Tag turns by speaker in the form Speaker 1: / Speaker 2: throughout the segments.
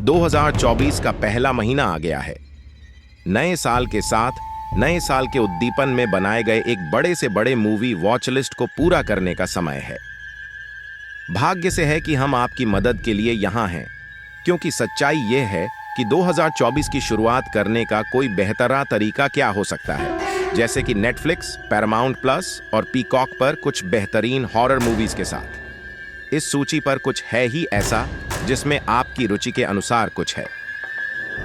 Speaker 1: 2024 का पहला महीना आ गया है। नए साल के साथ नए साल के उद्दीपन में बनाए गए एक बड़े से बड़े मूवी वॉच लिस्ट को पूरा करने का समय है। भाग्य से है कि हम आपकी मदद के लिए यहां हैं, क्योंकि सच्चाई यह है कि 2024 की शुरुआत करने का कोई बेहतरा तरीका क्या हो सकता है, जैसे कि नेटफ्लिक्स, पैरामाउंट प्लस और पीकॉक पर कुछ बेहतरीन हॉरर मूवीज के साथ। इस सूची पर कुछ है ही ऐसा जिसमें आपकी रुचि के अनुसार कुछ है।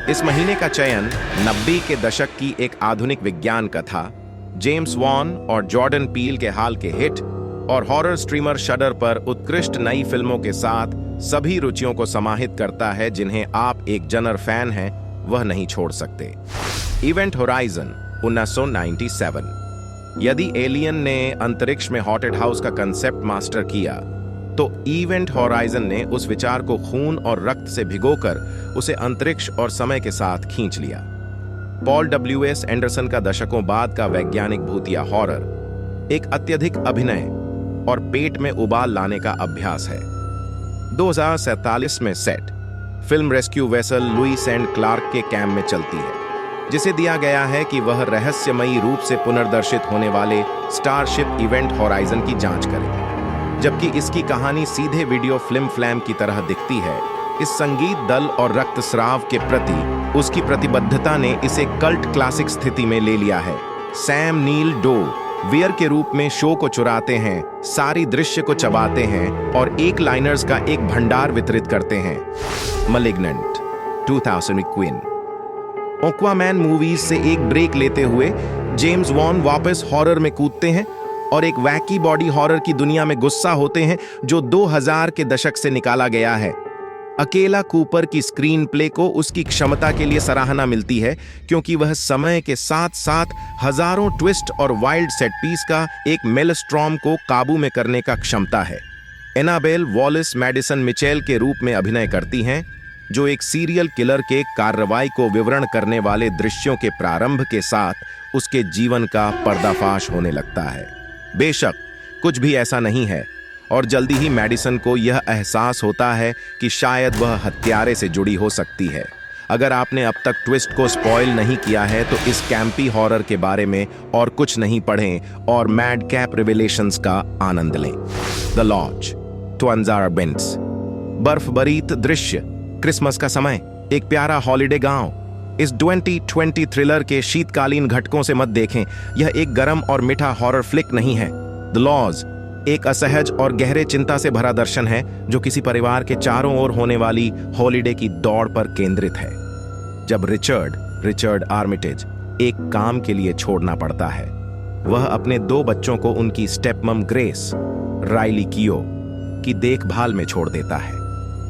Speaker 1: इस महीने का चयन 90 के दशक की एक आधुनिक विज्ञान कथा, जेम्स वॉन और जॉर्डन पील के हाल के हिट और हॉरर स्ट्रीमर शडर पर उत्कृष्ट नई फिल्मों के साथ सभी रुचियों को समाहित करता है जिन्हें आप एक जनर फैन हैं वह नहीं छोड़ सकते। Event horizon 1997। यदि एलियन ने अंतरिक्ष में हॉटेड हाउस का कंसेप्ट मास्टर किया, तो इवेंट होराइजन ने उस विचार को खून और रक्त से भिगोकर उसे अंतरिक्ष और समय के साथ खींच लिया। Paul W.S. एंडरसन का दशकों बाद का वैज्ञानिक भूतिया हॉरर एक अत्यधिक अभिनय और पेट में उबाल लाने का अभ्यास है। 2047 में set film rescue vessel Lewis and Clark के कैंप में चलती है, जिसे दिया गया है कि वह रहस्यमयी रूप से पुनर्दर्शित होने वाले स्टारशिप इवेंट होराइजन की जांच करे। जबकि इसकी कहानी सीधे वीडियो फिल्म फ्लैम की तरह दिखती है, इस संगीत दल और रक्तस्राव के प्रति उसकी प्रतिबद्धता ने इसे कल्ट क्लासिक स्थिति में ले लिया है। सैम नील डो वियर के रूप में शो को चुराते हैं, सारी दृश्य को चबाते हैं और एक लाइनर्स का एक भंडार वितरित करते हैं। Malignant 2000 queen. एक्वामैन मूवीज से एक ब्रेक लेते हुए जेम्स वॉन वापस हॉरर में कूदते हैं और एक वैकी बॉडी हॉरर की दुनिया में गुस्सा होते हैं जो 2000 के दशक से निकाला गया है। अकेला कूपर की स्क्रीन प्ले को उसकी क्षमता के लिए सराहना मिलती है, क्योंकि वह समय के साथ साथ हजारों ट्विस्ट और वाइल्ड सेट पीस का एक मेलस्ट्रॉम को काबू में करने का क्षमता है। एनाबेल वॉलिस मैडिसन मिचेल के रूप में अभिनय करती हैं, जो एक सीरियल किलर के कार्रवाई को विवरण करने वाले दृश्यों के प्रारंभ के साथ उसके जीवन का पर्दाफाश होने लगता है। बेशक कुछ भी ऐसा नहीं है, और जल्दी ही मैडिसन को यह एहसास होता है कि शायद वह हत्यारे से जुड़ी हो सकती है। अगर आपने अब तक ट्विस्ट को स्पॉइल नहीं किया है तो इस कैंपी हॉरर के बारे में और कुछ नहीं पढ़ें और मैड कैप रिविलेशंस का आनंद लें। The laws 2000 beans. बर्फबरीत दृश्य, क्रिसमस का समय, एक प्यारा हॉलिडे गांव। इस 2020 थ्रिलर के शीतकालीन घटकों से मत देखें, यह एक गर्म और मीठा हॉरर फ्लिक नहीं है। द लॉज एक असहज और गहरे चिंता से भरा दर्शन है जो किसी परिवार के चारों ओर होने वाली हॉलिडे की दौड़ पर केंद्रित है। जब रिचर्ड आर्मिटेज एक काम के लिए छोड़ना पड़ता है, वह अपने 2 बच्चों को उनकी स्टेपमम ग्रेस, राइली कियो की देखभाल में छोड़ देता है।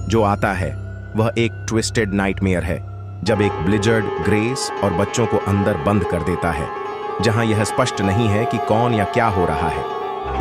Speaker 1: जो आता है वह एक ट्विस्टेड नाइटमेयर है, जब एक ब्लिजर्ड ग्रेस और बच्चों को अंदर बंद कर देता है, जहां यह स्पष्ट नहीं है कि कौन या क्या हो रहा है।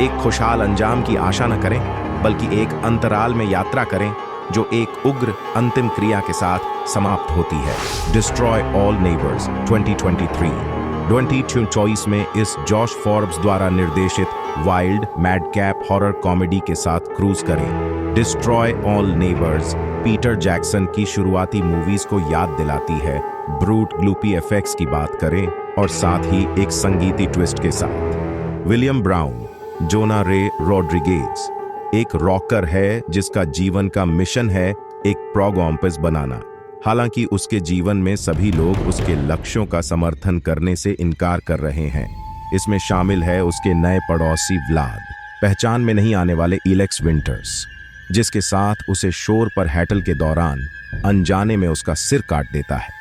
Speaker 1: एक खुशहाल अंजाम की आशा न करें, बल्कि एक अंतराल में यात्रा करें जो एक उग्र अंतिम क्रिया के साथ समाप्त होती है। डिस्ट्रॉय ऑल नेबर्स 2023 में इस जॉश फॉर्ब्स द्वारा निर्देशित वाइल्ड मैडकैप हॉरर कॉमेडी के साथ क्रूज करें। Destroy all neighbours Peter Jackson की शुरुआती मूवीज को याद दिलाती है। ब्रूट ग्लूपी इफेक्ट्स की बात करें और साथ ही एक संगीती ट्विस्ट के साथ। विलियम ब्राउन जोना रे रॉड्रिगेज एक रॉकर है जिसका जीवन का मिशन है एक प्रोगॉम्पस बनाना। हालांकि उसके जीवन में सभी लोग उसके लक्ष्यों का समर्थन करने से इनकार कर रहे हैं। इसमें शामिल है उसके नए पड़ोसी व्लाद, पहचान में नहीं आने वाले इलेक्स विंटर्स, जिसके साथ उसे शोर पर हैटल के दौरान अनजाने में उसका सिर काट देता है।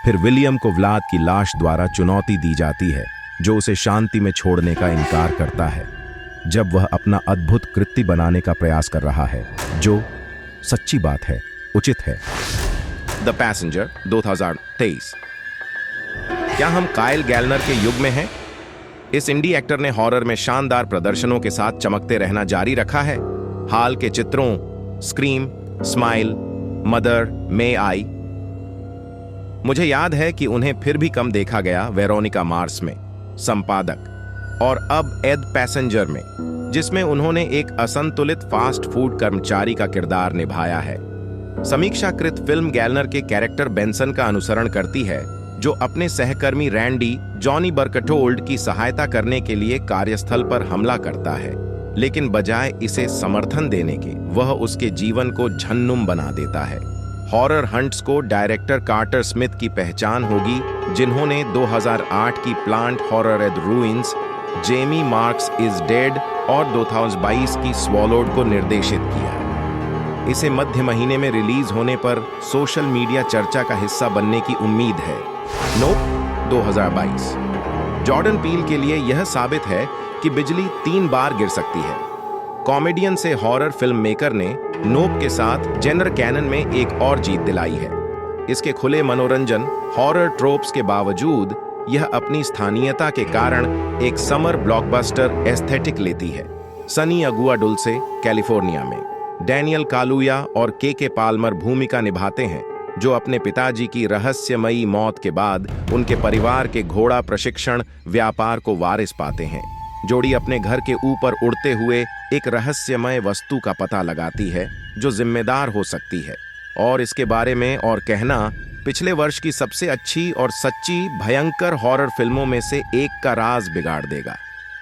Speaker 1: फिर विलियम को व्लाद की लाश द्वारा चुनौती दी जाती है, जो उसे शांति में छोड़ने का इनकार करता है जब वह अपना अद्भुत कृत्य बनाने का प्रयास कर रहा है, जो सच्ची बात है, उचित है। The passenger 2023। क्या हम काइल गैलनर के युग में हैं? इस इंडी एक्टर ने हॉरर में शानदार प्रदर्शनों के साथ चमकते रहना जारी रखा है। हाल के चित्रों स्क्रीम, स्माइल, मदर, मे आई, मुझे याद है कि उन्हें फिर भी कम देखा गया वेरोनिका मार्स में संपादक, और अब एड पैसेंजर में, जिसमें उन्होंने एक असंतुलित फास्ट फूड कर्मचारी का किरदार निभाया है। समीक्षाकृत फिल्म गैलनर के कैरेक्टर बेंसन का अनुसरण करती है, जो अपने सहकर्मी रैंडी जॉनी बर्कटोल्ड की सहायता करने के लिए कार्यस्थल पर हमला करता है, लेकिन बजाय इसे समर्थन देने के वह उसके जीवन को झन्नुम बना देता है। हॉरर हंट्स को डायरेक्टर कार्टर स्मिथ की पहचान होगी, जिन्होंने 2008 की plant horror at ruins, Jamie Marks is dead और 2022 की स्वॉलोड को निर्देशित किया। इसे मध्य महीने में रिलीज होने पर सोशल मीडिया चर्चा का हिस्सा बनने की उम्मीद है। नोप 2022 जॉर्डन पील के लिए यह साबित है कि बिजली 3 बार गिर सकती है। कॉमेडियन से हॉरर फिल्म मेकर ने नोप के साथ जेनर कैनन में एक और जीत दिलाई है। इसके खुले मनोरंजन हॉरर ट्रोप्स के बावजूद यह अपनी स्थानीयता के कारण एक समर ब्लॉकबस्टर एस्थेटिक लेती है। सनी अगुआ डुल्से कैलिफोर्निया में, डैनियल कालुया और के पाल्मर भूमिका निभाते हैं, जो अपने पिताजी की रहस्यमयी मौत के बाद उनके परिवार के घोड़ा प्रशिक्षण व्यापार को वारिस पाते हैं। जोड़ी अपने घर के ऊपर उड़ते हुए एक रहस्यमय वस्तु का पता लगाती है जो जिम्मेदार हो सकती है, और इसके बारे में और कहना पिछले वर्ष की सबसे अच्छी और सच्ची भयंकर हॉरर फिल्मों में से एक का राज बिगाड़ देगा।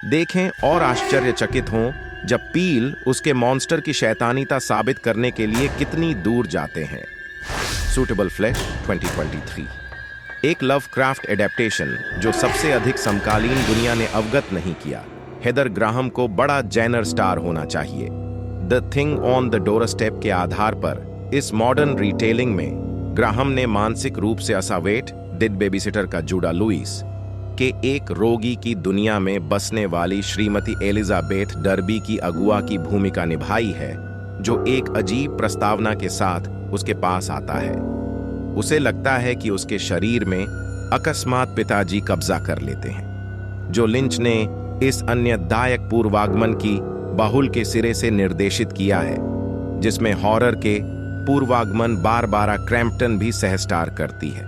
Speaker 1: देखें और आश्चर्यचकित हों जब पील उसके मॉन्स्टर की शैतानीता साबित करने के लिए कितनी दूर जाते हैं। सूटेबल फ्लैश 2023 एक लवक्राफ्ट एडेप्टेशन जो सबसे अधिक समकालीन दुनिया ने अवगत नहीं किया। हेदर ग्राहम को बड़ा जेनर स्टार होना चाहिए। The thing on the doorstep के आधार पर इस मॉडर्न रिटेलिंग में ग्राहम ने मानसिक रूप से असावेट डेड बेबीसिटर का जूडा लुइस के एक रोगी की दुनिया में बसने वाली श्रीमती एलिजाबेथ डर्बी की अगुआ की भूमिका निभाई है, जो एक अजीब प्रस्तावना के साथ उसके पास आता है। उसे लगता है कि उसके शरीर में अकस्मात पिताजी कब्जा कर लेते हैं, जो लिंच ने इस अन्यदायक पूर्वागमन की बाहुल के सिरे से निर्देशित किया है, जिसमें हॉरर के पूर्वागमन बारबारा क्रैम्पटन भी सह स्टार करती है।